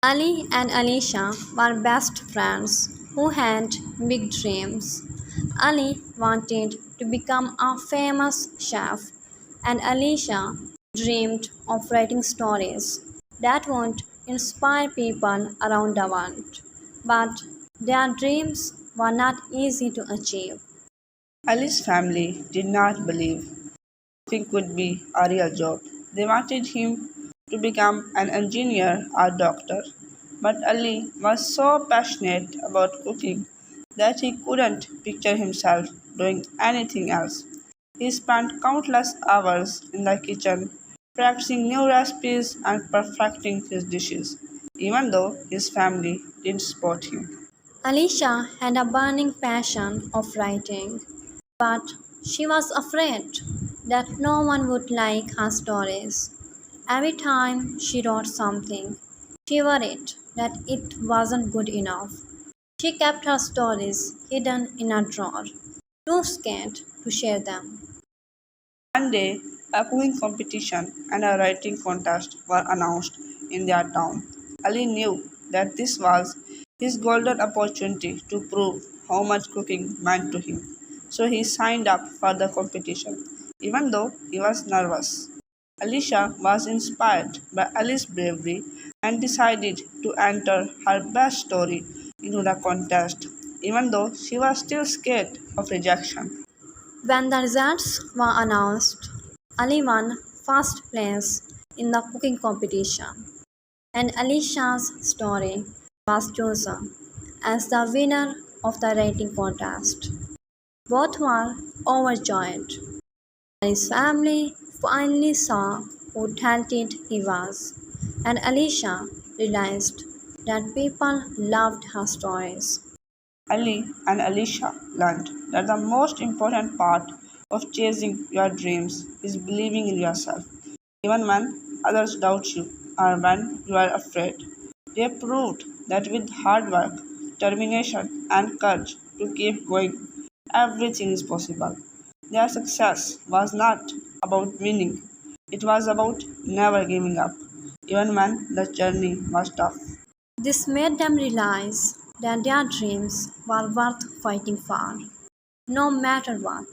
Ali and Alisha were best friends who had big dreams. Ali wanted to become a famous chef, and Alisha dreamed of writing stories that would inspire people around the world. But their dreams were not easy to achieve. Ali's family did not believe cooking could be a real job. They wanted him to become an engineer or doctor. But Ali was so passionate about cooking that he couldn't picture himself doing anything else. He spent countless hours in the kitchen practicing new recipes and perfecting his dishes, even though his family didn't support him. Alicia had a burning passion of writing, but she was afraid that no one would like her stories. Every time she wrote something, she worried that it wasn't good enough. She kept her stories hidden in a drawer, too scared to share them. One day, a cooking competition and a writing contest were announced in their town. Ali knew that this was his golden opportunity to prove how much cooking meant to him. So he signed up for the competition, even though he was nervous. Alicia was inspired by Ali's bravery and decided to enter her best story into the contest, even though she was still scared of rejection. When the results were announced, Ali won first place in the cooking competition, and Alicia's story was chosen as the winner of the writing contest. Both were overjoyed. Ali's family finally saw who talented he was, and Alicia realized that people loved her stories. Ali and Alisha learned that the most important part of chasing your dreams is believing in yourself, even when others doubt you or when you are afraid. They proved that with hard work, determination, and courage to keep going, everything is possible. Their success was not about winning, it was about never giving up, even when the journey was tough. This made them realize that their dreams were worth fighting for, no matter what.